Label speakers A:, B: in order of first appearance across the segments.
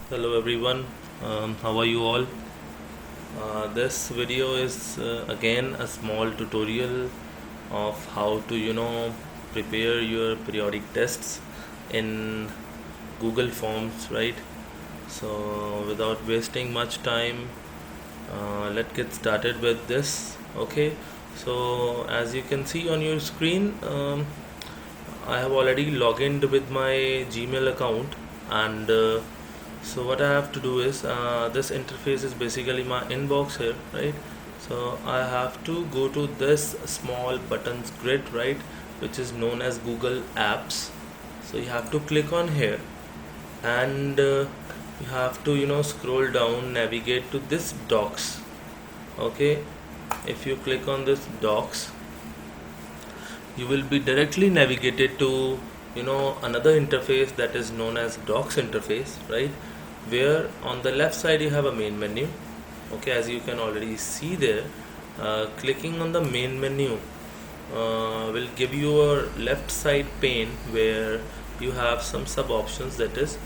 A: Hello everyone, how are you all? This video is again a small tutorial of how to prepare your periodic tests in Google Forms, right? So without wasting much time, let's get started with this. Okay, so as you can see on your screen, I have already logged in with my Gmail account, and so what I have to do is this interface is basically my inbox here, right? So I have to go to this small buttons grid, right, which is known as Google Apps. So you have to click on here, and you have to scroll down, navigate to this Docs. Okay, if you click on this Docs, you will be directly navigated to another interface that is known as Docs interface, right, where on the left side you have a main menu. Okay, as you can already see there, clicking on the main menu will give you a left side pane where you have some sub options, that is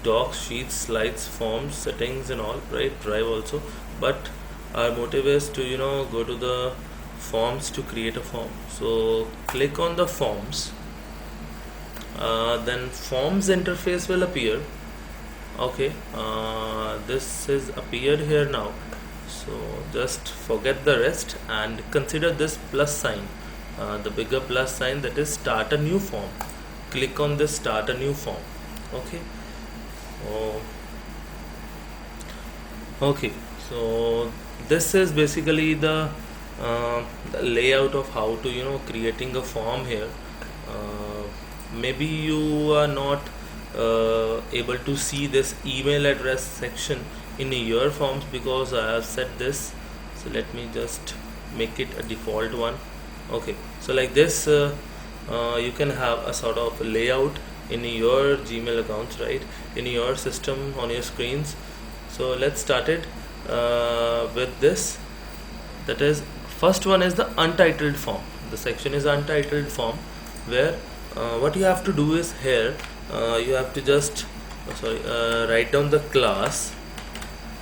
A: docs, sheets, slides, forms, settings and all, right, drive also. But our motive is to go to the forms to create a form. So click on the forms, then forms interface will appear. Okay, this is appeared here now, so just forget the rest and consider this plus sign, the bigger plus sign, that is start a new form. Click on this start a new form. Okay. Oh, okay, so this is basically the layout of how to creating a form here. Maybe you are not able to see this email address section in your forms because I have set this. So let me just make it a default one. Okay, so like this, you can have a sort of layout in your Gmail accounts, right, in your system on your screens. So let's start it with this. That is, first one is the untitled form. The section is untitled form, where what you have to do is here, you have to just write down the class.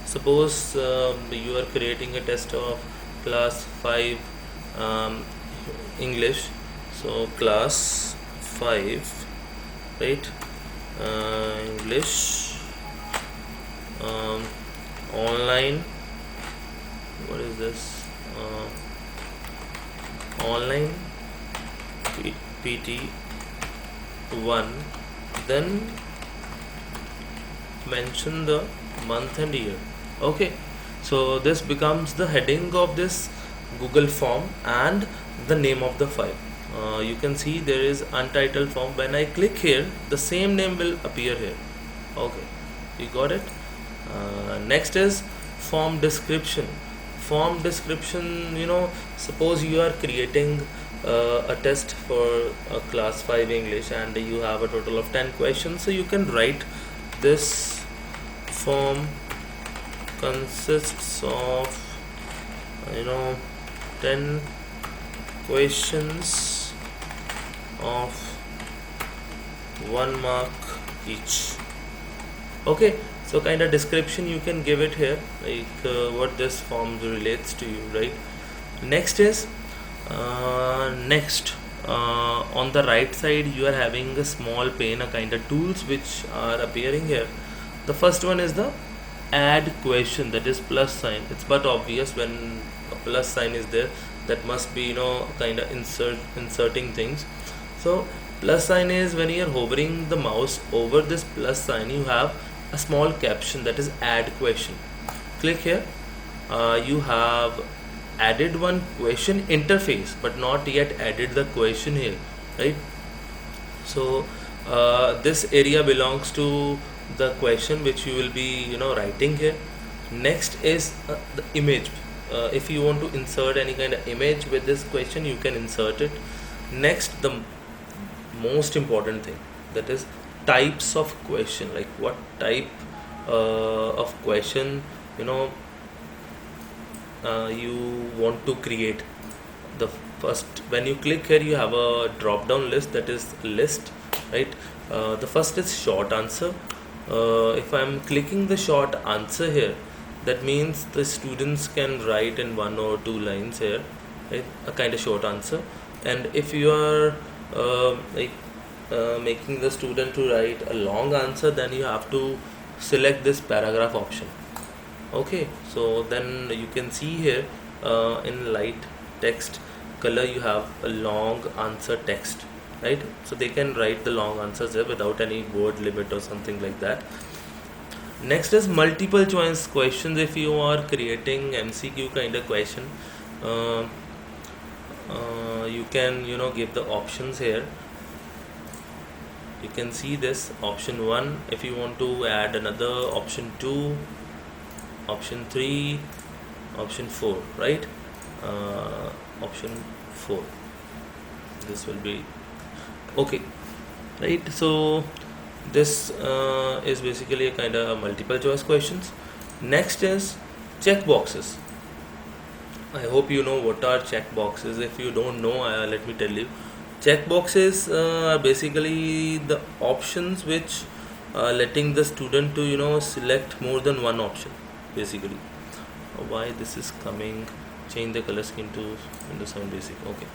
A: Suppose you are creating a test of class 5 um, English. So class 5, right, English, um, online, what is this, online PT 1, then mention the month and year. Okay, so this becomes the heading of this Google form and the name of the file. You can see there is untitled form. When I click here, the same name will appear here. Okay, you got it. Next is form description. Form description, suppose you are creating a test for a class 5 English and you have a total of 10 questions, so you can write this form consists of 10 questions of 1 mark each. Okay, so kind of description you can give it here, like what this form relates to you, right? Next is next on the right side you are having a small pane, a kind of tools which are appearing here. The first one is the add question, that is plus sign. It's but obvious when a plus sign is there, that must be kind of inserting things. So plus sign is when you are hovering the mouse over this plus sign, you have a small caption, that is add question. Click here. You have added one question interface but not yet added the question here, right? So this area belongs to the question which you will be writing here. Next is the image. If you want to insert any kind of image with this question, you can insert it. Next, the most important thing, that is types of question, like what type of question you know you want to create. The first, when you click here, you have a drop down list, that is list, right? The first is short answer, if I'm clicking the short answer here, that means the students can write in 1 or 2 lines here, right? A kind of short answer. And if you are making the student to write a long answer, then you have to select this paragraph option. Okay, so then you can see here in light text color you have a long answer text, right? So they can write the long answers there without any word limit or something like that. Next is multiple choice questions. If you are creating MCQ kind of question, uh, you can give the options here. You can see this option 1. If you want to add another option 2, option 3, option 4, right? Option 4, this will be okay, right? So this is basically a kind of multiple choice questions. Next is check boxes. I hope you know what are check boxes. If you don't know, let me tell you. Check boxes are basically the options which are letting the student to select more than one option basically. Why this is coming? Change the color scheme to Windows 7 Basic. Okay,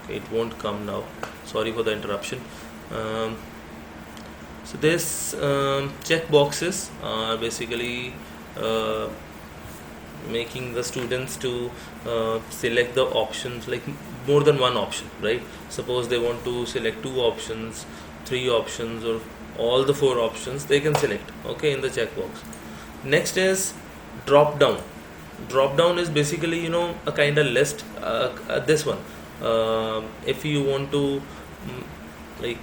A: it won't come now. Sorry for the interruption. So this check boxes are basically making the students to select the options, like more than one option, right? Suppose they want to select 2 options, 3 options, or all the 4 options, they can select, okay, in the checkbox. Next is drop down. Drop down is basically a kind of list. This one, if you want to like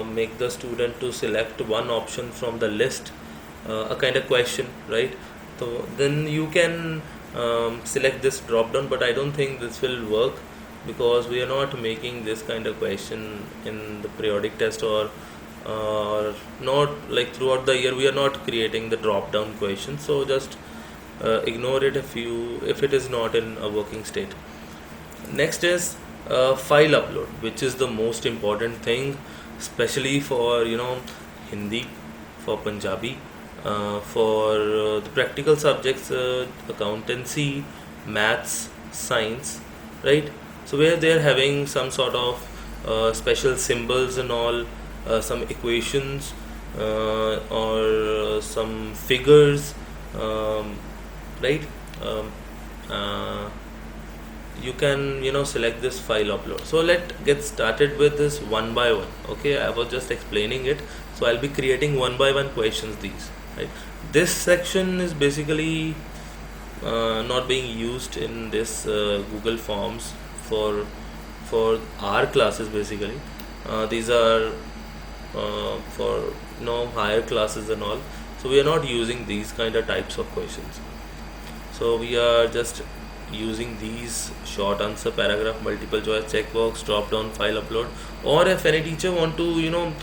A: make the student to select one option from the list, a kind of question, right? So then you can select this drop down, but I don't think this will work because we are not making this kind of question in the periodic test, or not like throughout the year we are not creating the drop down question. So just ignore it if it is not in a working state. Next is file upload, which is the most important thing, especially for Hindi, for Punjabi, for the practical subjects, accountancy, maths, science, right? So where they are having some sort of special symbols and all, some equations, or some figures, right? um, uh, you can select this file upload. So let's get started with this one by one. Okay, I was just explaining it, so I'll be creating one by one questions, these, right? This section is basically not being used in this Google Forms for our classes basically. These are for higher classes and all, so we are not using these kind of types of questions. So we are just using these short answer, paragraph, multiple choice, checkbox, drop down, file upload. Or if any teacher want to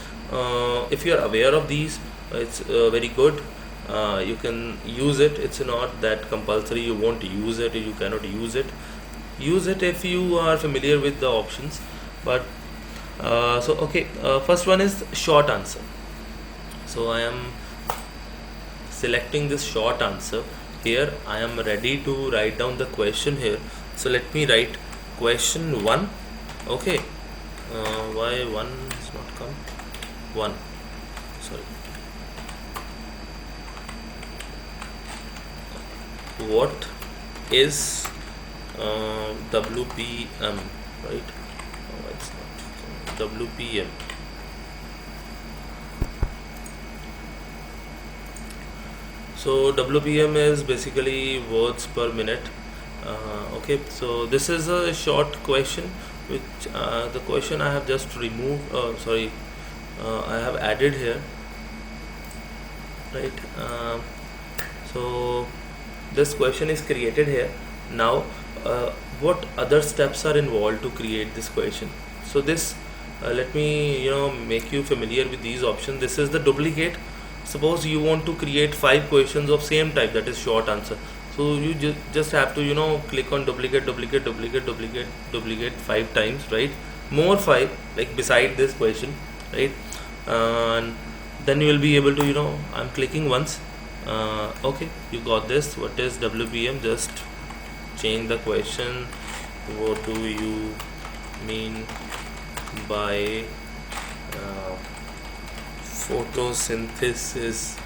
A: if you are aware of these, it's very good. You can use it. It's not that compulsory you won't use it or you cannot use it. Use it if you are familiar with the options. But so okay, first one is short answer. So I am selecting this short answer. Here I am ready to write down the question here. So let me write question 1. Okay, why 1 has not come? 1, sorry. What is WPM, right? No, it's not WPM. So WPM is basically words per minute. Okay, so this is a short question, which the question I have just removed. I have added here, right? So this question is created here. Now, what other steps are involved to create this question? So this, let me make you familiar with these options. This is the duplicate. Suppose you want to create 5 questions of same type, that is short answer. So you just have to click on duplicate 5 times, right? More 5, like beside this question, right? And then you will be able to, I'm clicking once. Okay, you got this. What is WBM? Just change the question. What do you mean by photosynthesis?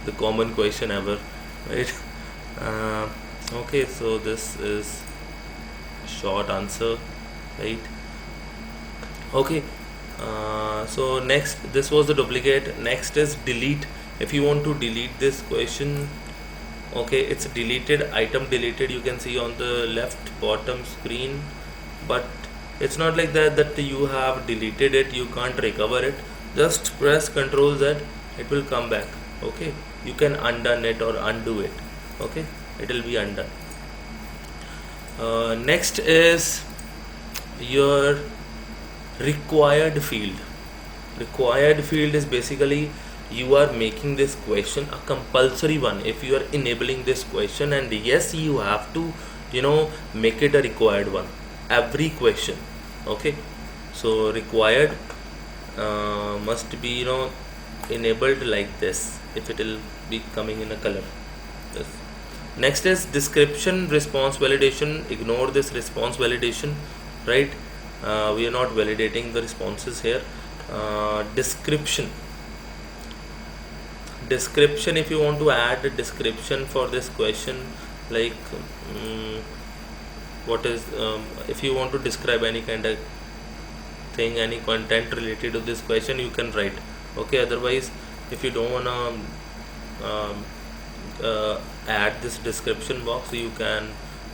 A: The common question ever, right? uh, okay, so this is short answer, right? Okay, so next, this was the duplicate. Next is delete. If you want to delete this question, okay, it's deleted, item deleted, you can see on the left bottom screen. But it's not like that you have deleted it, you can't recover it. Just press Ctrl Z, it will come back. Okay, you can undone it or undo it. Okay, it will be undone. Next is your required field. Required field is basically, you are making this question a compulsory one. If you are enabling this question, and yes, you have to make it a required one, every question. Okay, so required must be enabled like this, if it will be coming in a color. Yes. Next is description response validation. Ignore this response validation, right? We are not validating the responses here. Description, if you want to add a description for this question, like what is if you want to describe any kind of thing, any content related to this question, you can write. Okay, otherwise if you don't want to add this description box, you can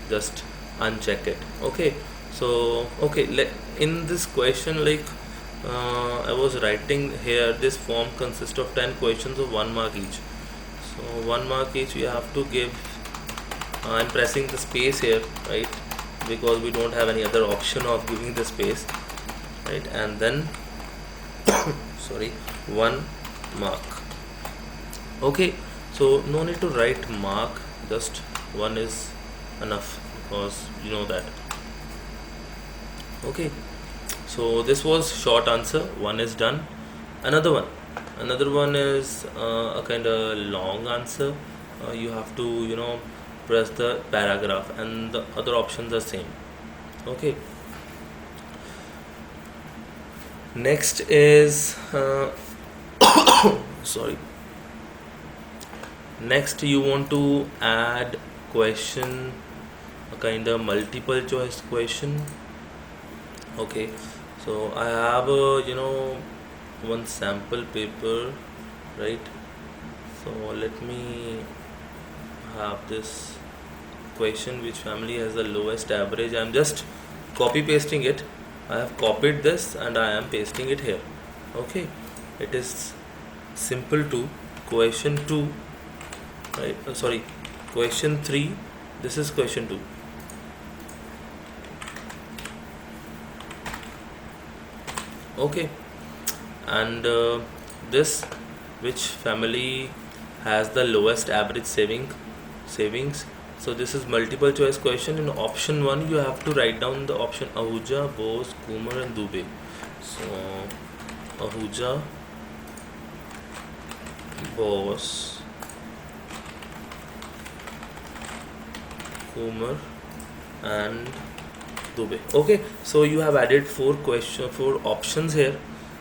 A: just uncheck it. Okay, so okay, in this question, like I was writing here, this form consists of 10 questions of 1 mark each. So 1 mark each you have to give. I'm pressing the space here, right, because we don't have any other option of giving the space, right? And then sorry, 1 mark. Okay, so no need to write mark, just 1 is enough, because you know that. Okay, so this was short answer, 1 is done. Another one is a kind of long answer. You have to press the paragraph, and the other options are same. Okay, next is sorry, next you want to add question, a kind of multiple choice question. Okay, so I have a one sample paper, right? So let me have this question, which family has the lowest average. I'm just copy pasting it. I have copied this and I am pasting it here. Okay, it is simple to question 2, right? Sorry, question 3, this is question 2. Okay, and this, which family has the lowest average savings. So this is multiple choice question. In option 1 you have to write down the option Ahuja, Bose, Kumar and Dubey. So Ahuja, Bose, Kumar and Dubey. Okay, so you have added 4 options here.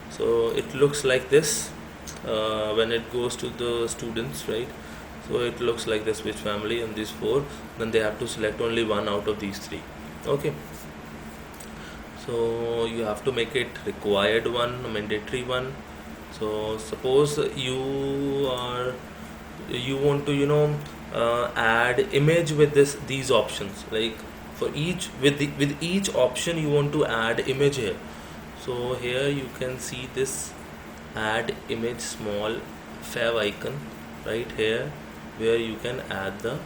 A: So it looks like this when it goes to the students, right? So it looks like this, which family, and these 4, then they have to select only one out of these 3. Okay, so you have to make it required one, mandatory one. So suppose you want to add image with these options, like for each with each option you want to add image here. So here you can see this add image small fav icon right here, where you can add the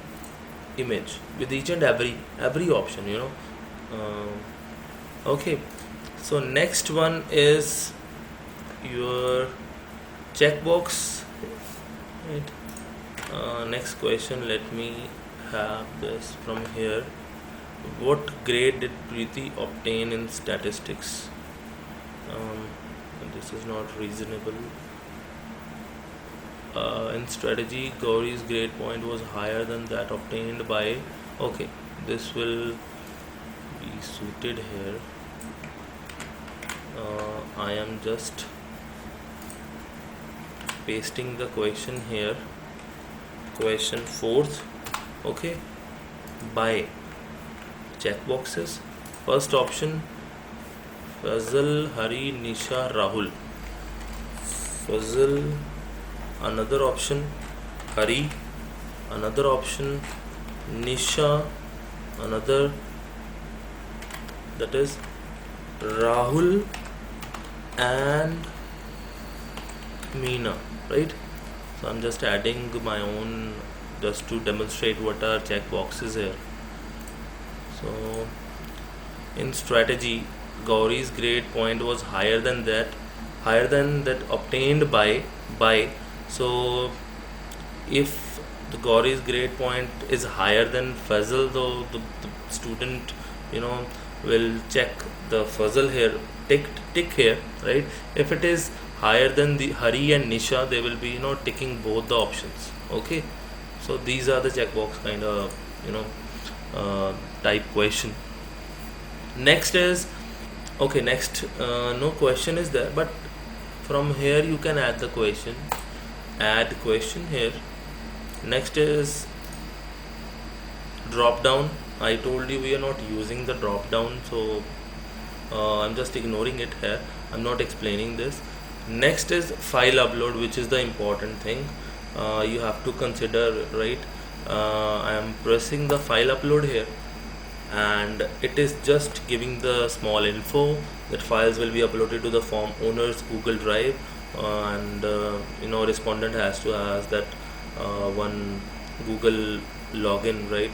A: image with each and every option. Okay, so next one is your checkbox, right? Next question, let me have this from here. What grade did Preeti obtain in statistics? This is not reasonable. in strategy, Gauri's grade point was higher than that obtained by. Okay, this will be suited here. I am just pasting the question here. Question fourth. Okay, by checkboxes. First option, Fazal, Hari, Nisha, Rahul. Fazal, another option, Hari, another option, Nisha, another, that is Rahul and Meena, right? So I'm just adding my own just to demonstrate what are check boxes here. So in strategy, Gauri's grade point was higher than that obtained by. So if the Gauri's grade point is higher than Fazal, though the student, you know, will check the Fazal here, tick here, right? If it is higher than the Hari and Nisha, they will be, you know, ticking both the options. Okay, so these are the checkbox kind of, you know, type question. Next is, okay, next no question is there, but from here you can add the question, add question here. Next is drop down. I told you we are not using the drop down, so I'm just ignoring it here. I'm not explaining this. Next is file upload, which is the important thing. You have to consider, right? I am pressing the file upload here, and it is just giving the small info that files will be uploaded to the form owner's Google Drive, and you know, respondent has to ask that one Google login, right,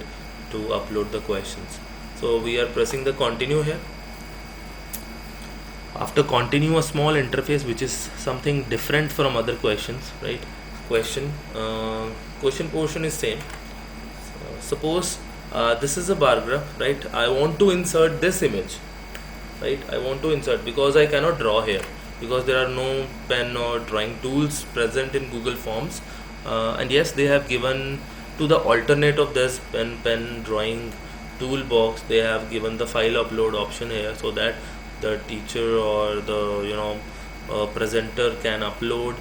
A: to upload the questions. So we are pressing the continue here. After continue, a small interface which is something different from other questions, right? Question portion is same. Suppose this is a bar graph, right? I want to insert this image, right? I want to insert, because I cannot draw here because there are no pen or drawing tools present in Google Forms. And yes, they have given to the alternate of this pen drawing toolbox, they have given the file upload option here, so that the teacher or the, you know, presenter can upload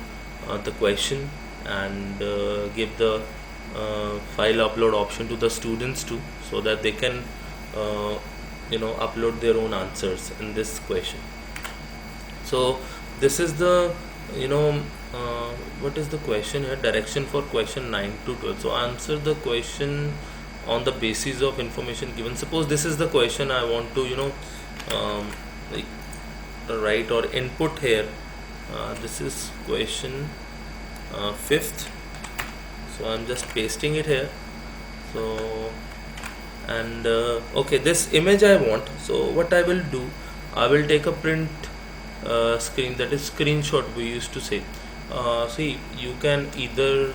A: the question and give the file upload option to the students too, so that they can you know, upload their own answers in this question. So this is the, you know, what is the question here? Direction for question 9 to 12. So answer the question on the basis of information given. Suppose this is the question I want to, you know, like write or input here. This is question 5th. So I'm just pasting it here. So, and okay, this image I want. So what I will do, I will take a print screen, that is screenshot we used to say. See, you can either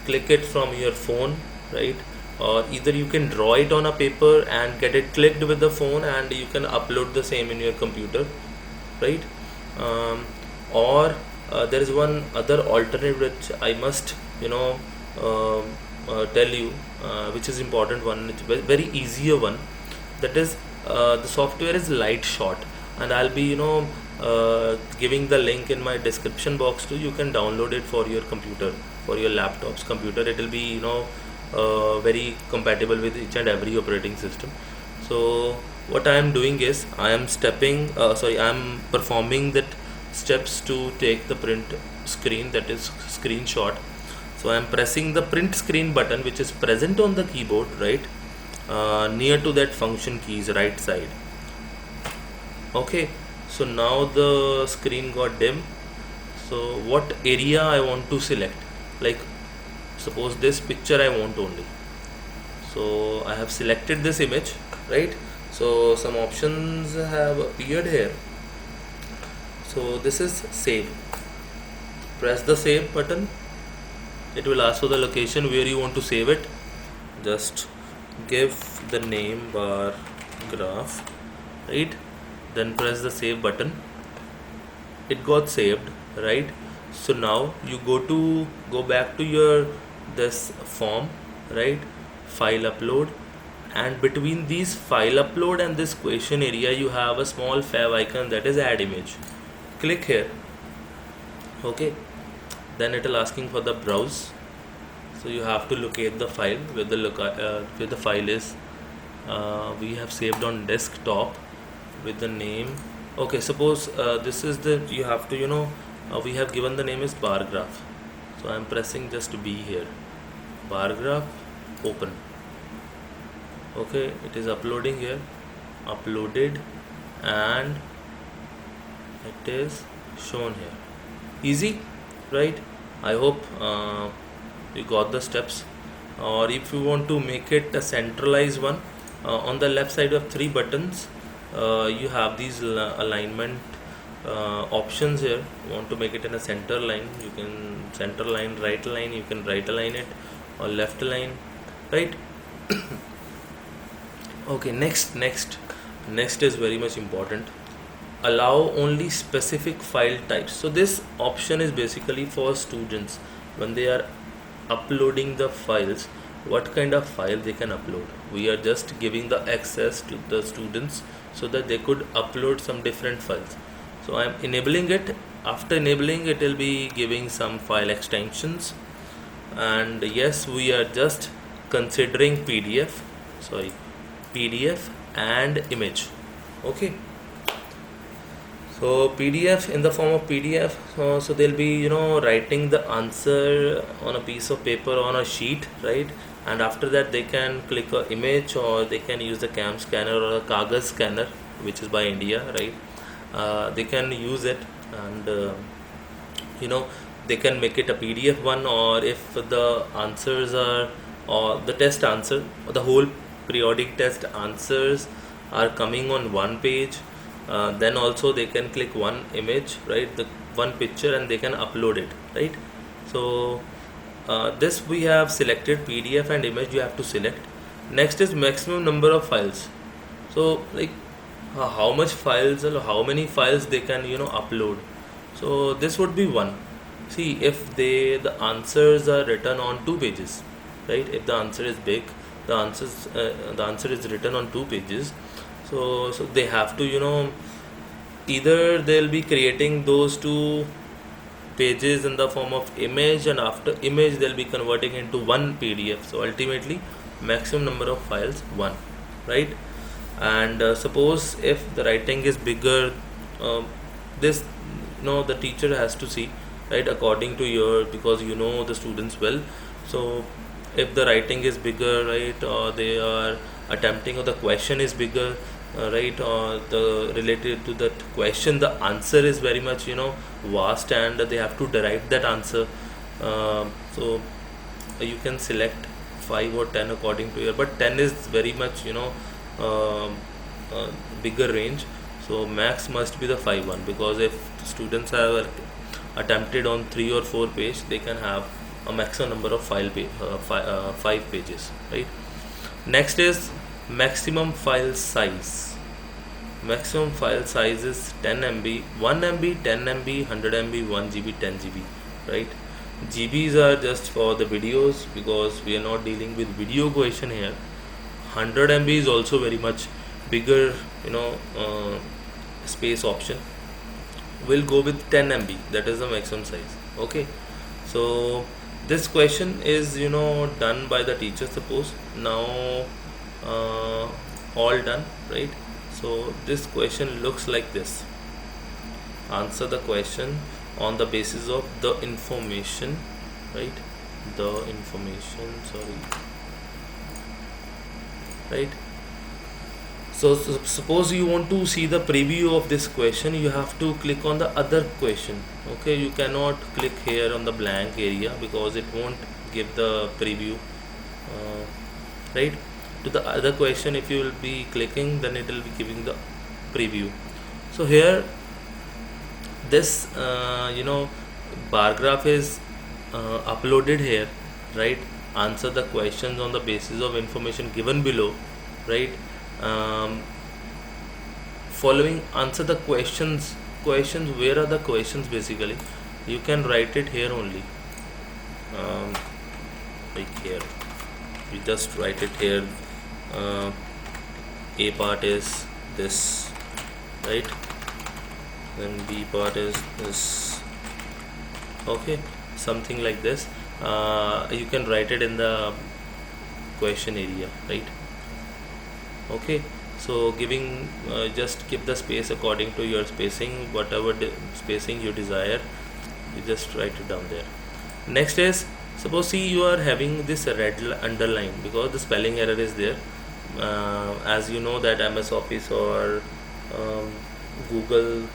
A: click it from your phone, right, or either you can draw it on a paper and get it clicked with the phone, and you can upload the same in your computer, right? Or there is one other alternative which I must, you know, tell you, which is important one. It's very easier one. That is, the software is Lightshot, and I'll be, you know, giving the link in my description box too. You can download it for your computer, for your laptop's computer. It will be, you know, very compatible with each and every operating system. So what I am doing is I am performing that steps to take the print screen, that is screenshot. So I am pressing the print screen button, which is present on the keyboard, right, near to that function keys right side. Okay, so now the screen got dim. So what area I want to select, like suppose this picture I want only. So I have selected this image, right? So some options have appeared here. So this is save. Press the save button. It will ask for the location where you want to save it. Just give the name bar graph, right? Then press the save button. It got saved, right? So now you go back to your this form, right? File upload, and between these file upload and this question area you have a small fav icon, that is add image. Click here. Okay, then it will asking for the browse. So you have to locate the file where the file is. We have saved on desktop with the name. Okay, suppose this is the, you have to, we have given the name is bar graph. So I am pressing just B here. Bar graph, open. Okay, it is uploading here. Uploaded, and it is shown here. Easy, right? I hope you got the steps. Or if you want to make it a centralized one, on the left side of three buttons, you have these alignment options here. You want to make it in a center line, you can center line, right line, you can right align it, or left line, right? Okay, next is very much important. Allow only specific file types. So this option is basically for students when they are uploading the files, what kind of file they can upload. We are just giving the access to the students so that they could upload some different files. So I am enabling it. After enabling, it will be giving some file extensions, and yes, we are just considering PDF and image. Okay, so PDF, in the form of PDF, so they'll be writing the answer on a piece of paper on a sheet, right? And after that they can click a image, or they can use the cam scanner or a Kagaz scanner, which is by India, right? They can use it, and they can make it a PDF one, or if the answers are, or the test answer, or the whole periodic test answers are coming on one page, then also they can click one image, right, the one picture, and they can upload it, right? So this we have selected PDF and image, you have to select. Next is maximum number of files. So like how much files or how many files they can upload. So this would be one. See, if the answers are written on 2 pages, right? If the answer is big, the answer is written on 2 pages. So they have to either they'll be creating those 2 pages in the form of image, and after image they'll be converting into one PDF. So ultimately maximum number of files, one, right? And suppose if the writing is bigger, this the teacher has to see, right, according to your, because the students well. So if the writing is bigger, right, or they are attempting, or the question is bigger, right, or the related to that question the answer is very much vast, and they have to derive that answer, so you can select 5 or 10 according to your, but 10 is very much bigger range. So max must be the 5 one, because if students have attempted on 3 or 4 page, they can have a maximum number of 5 pages, right? Next is maximum file size. Maximum file size is 10 MB, 1 MB, 10 MB, 100 MB, 1 GB, 10 GB, right? GBs are just for the videos, because we are not dealing with video question here. 100 MB is also very much bigger space option. We'll go with 10 MB, that is the maximum size. Okay, so this question is done by the teacher. Suppose now all done, right? So this question looks like this. Answer the question on the basis of the information, right? The information, right? So suppose you want to see the preview of this question, you have to click on the other question. Okay, you cannot click here on the blank area, because it won't give the preview, right? To the other question, if you will be clicking, then it will be giving the preview. So here this bar graph is uploaded here, right? Answer the questions on the basis of information given below, right? Following, answer the questions. Where are the questions? Basically you can write it here only, like here you just write it here. uh, A part is this, right? Then B part is this. Okay, something like this. You can write it in the question area, right? Okay, so giving just keep the space according to your spacing, whatever spacing you desire, you just write it down there. Next is, suppose see you are having this red underline because the spelling error is there. As you know that MS Office or Google,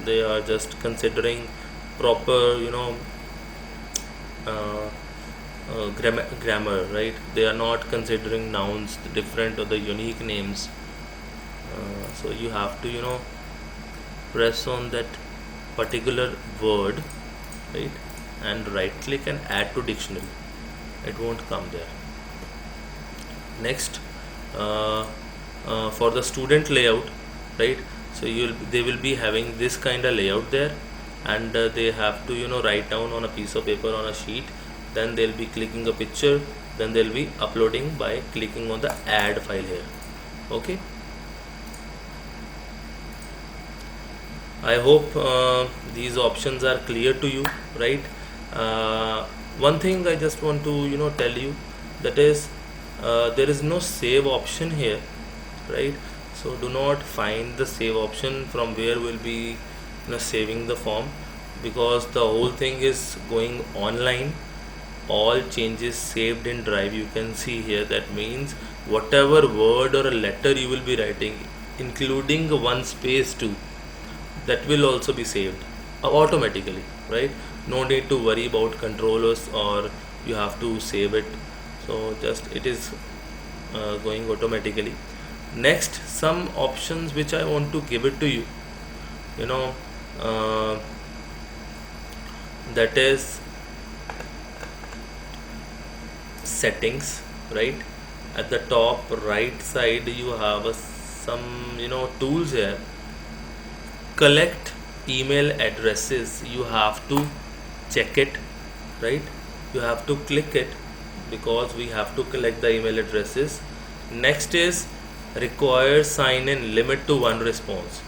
A: they are just considering proper, uh, grammar, right? They are not considering nouns different or the unique names. So you have to, press on that particular word, right? And right click and add to dictionary. It won't come there. Next, for the student layout, right? So they will be having this kind of layout there, and they have to write down on a piece of paper, on a sheet. Then they'll be clicking a picture, then they'll be uploading by clicking on the add file here. Okay, I hope these options are clear to you, right? One thing I just want to tell you, that is, there is no save option here, right? So do not find the save option from where we'll be saving the form, because the whole thing is going online. All changes saved in drive, you can see here. That means whatever word or a letter you will be writing, including one space too, that will also be saved automatically, right? No need to worry about controllers or you have to save it. So just it is going automatically. Next, some options which I want to give it to you, you know that is settings, right? At the top right side you have some tools here. Collect email addresses, you have to check it, right? You have to click it because we have to collect the email addresses. Next is require sign in, limit to one response.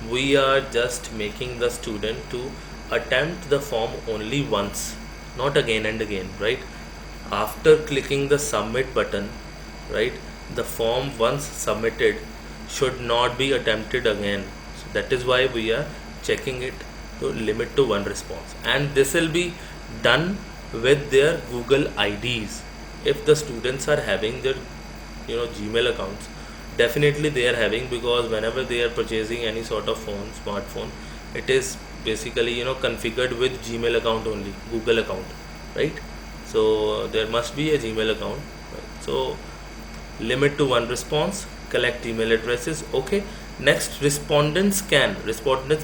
A: We are just making the student to attempt the form only once, not again and again, right? After clicking the submit button, right, the form once submitted should not be attempted again. So that is why we are checking it to limit to one response, and this will be done with their Google IDs. If the students are having their Gmail accounts, definitely they are having, because whenever they are purchasing any sort of smartphone, it is basically configured with Gmail account only, Google account, right? So there must be a Gmail account, right? So limit to one response, collect email addresses. Okay, next, respondents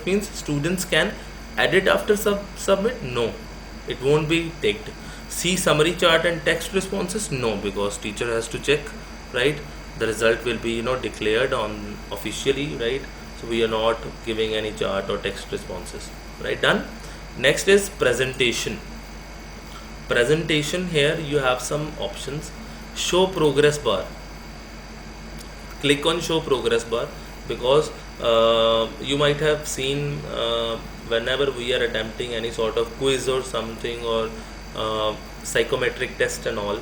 A: means students can edit after submit. No, it won't be ticked. See summary chart and text responses. No, because teacher has to check, right? The result will be declared on officially, right? So we are not giving any chart or text responses, right? Done. Next is presentation. Here you have some options. Show progress bar. Click on show progress bar, because you might have seen whenever we are attempting any sort of quiz or something, or psychometric test and all,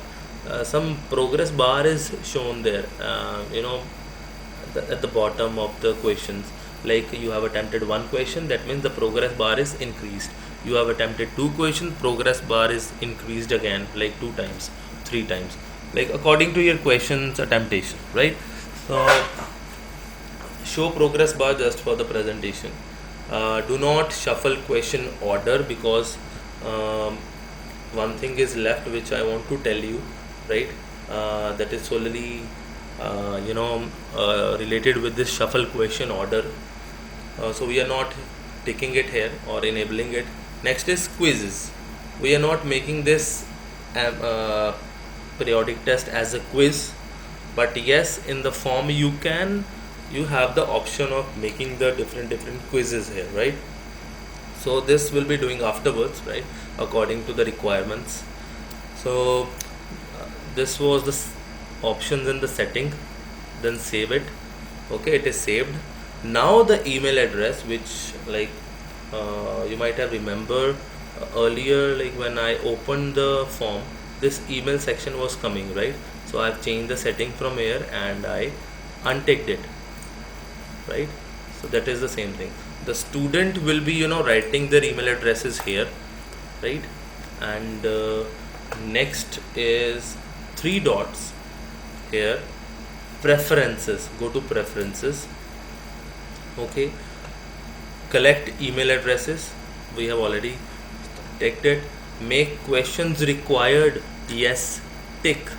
A: some progress bar is shown there, at the bottom of the questions. Like you have attempted one question, that means the progress bar is increased. You have attempted two questions, progress bar is increased again, like 2 times, 3 times, like according to your questions attemptation, right? So show progress bar just for the presentation. Do not shuffle question order, because one thing is left which I want to tell you, right? That is solely related with this shuffle question order. So we are not taking it here or enabling it. Next is quizzes. We are not making this periodic test as a quiz, but yes, in the form you have the option of making the different quizzes here, right? So this will be doing afterwards, right, according to the requirements. So this was the options in the setting, then save it. Okay, it is saved. Now the email address, which like you might have remember earlier, like when I opened the form, this email section was coming, right? So I've changed the setting from here and I unticked it, right? So that is the same thing. The student will be writing their email addresses here, right? And next is three dots here, preferences. Go to preferences. Okay, collect email addresses, we have already ticked it. Make questions required, yes, tick.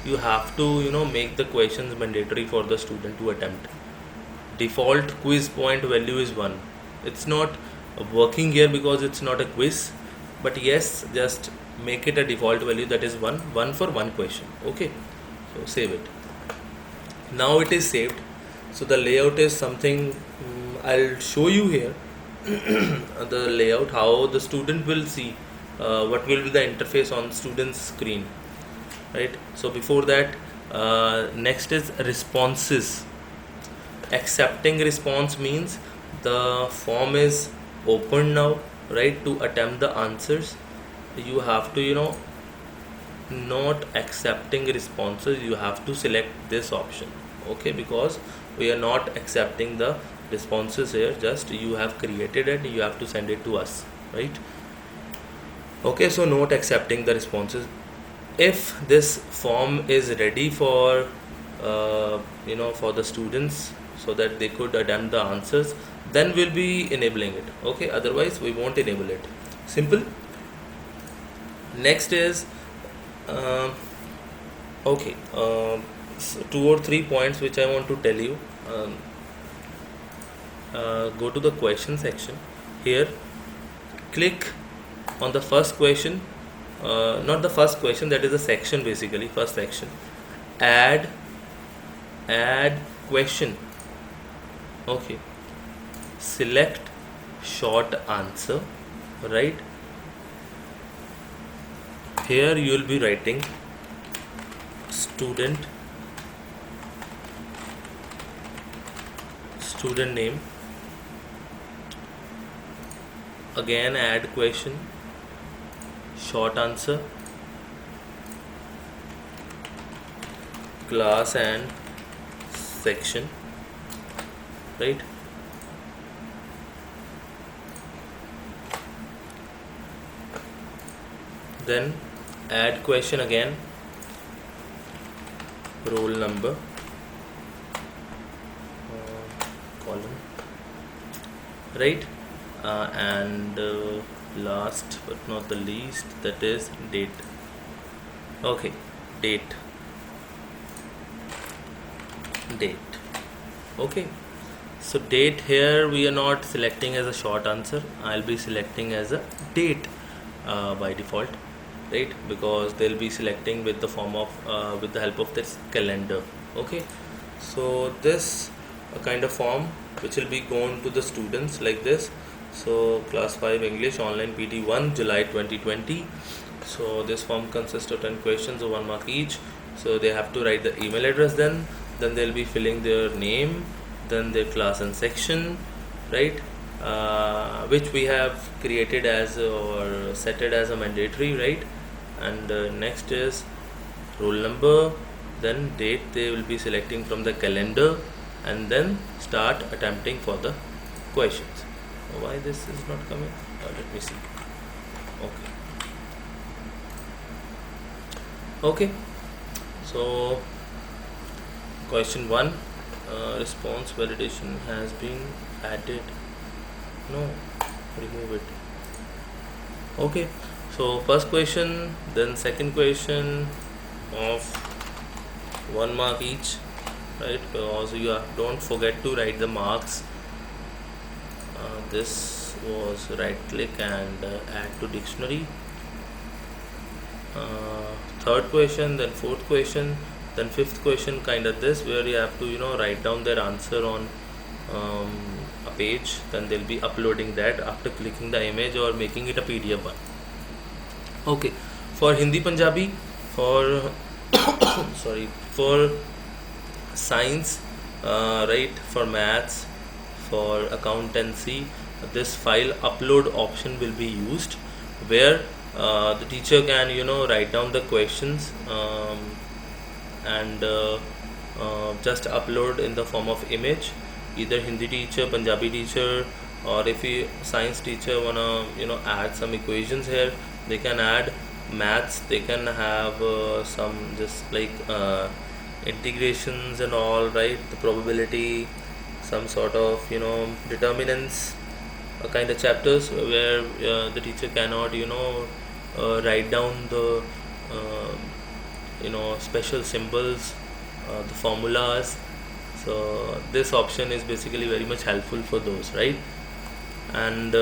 A: You have to make the questions mandatory for the student to attempt. Default quiz point value is 1. It's not working here because it's not a quiz, but yes, just make it a default value, that is 1 for one question. Okay, so save it. Now it is saved. So the layout is something, I'll show you here the layout, how the student will see what will be the interface on student's screen, right? So before that, next is responses. Accepting response means the form is open now, right, to attempt the answers. You have to not accepting responses, you have to select this option. Okay, because we are not accepting the responses here, just you have created it, you have to send it to us, right? Okay, so not accepting the responses. If this form is ready for for the students so that they could attempt the answers, then we'll be enabling it. Okay, otherwise we won't enable it. Simple. Next is okay, so 2 or 3 points which I want to tell you. Go to the question section here, click on the first question, not the first question, that is the section, basically first section. Add question. Okay, select short answer, right? Here you will be writing student name. Again, add question, short answer, class and section, right? Then add question again, roll number, column, right? And last but not the least, that is date. Okay, date. Okay, so date, here we are not selecting as a short answer, I'll be selecting as a date by default, right? Because they'll be selecting with the form of with the help of this calendar. Okay, so this kind of form which will be going to the students like this. So class 5 English online PT 1 July 2020. So this form consists of 10 questions of 1 mark each. So they have to write the email address, then they'll be filling their name, then their class and section, right? Which we have created as or set it as a mandatory, right? And next is roll number, then date they will be selecting from the calendar, and then start attempting for the questions. Why this is not coming? Let me see. Okay, so question 1, response validation has been added. No, remove it. Okay, so first question, then second question of 1 mark each, right? Because you don't forget to write the marks. This was right click and add to dictionary. Third question, then fourth question, then fifth question, kind of this, where you have to write down their answer on a page, then they'll be uploading that after clicking the image or making it a PDF one. Okay, for Hindi Punjabi, for sorry, for science, right, for maths, for accountancy, this file upload option will be used, where the teacher can write down the questions, and just upload in the form of image. Either Hindi teacher, Punjabi teacher, or if you science teacher wanna add some equations here, they can add. Maths, they can have some just like integrations and all, right, the probability, some sort of determinants, kind of chapters where the teacher cannot write down the uh, special symbols, the formulas. So this option is basically very much helpful for those, right? And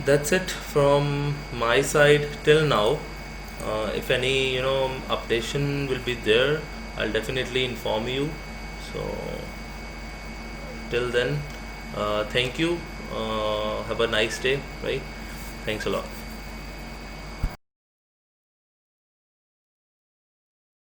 A: that's it from my side till now. If any updation will be there, I'll definitely inform you. So till then, thank you. Have a nice day, right? Thanks a lot.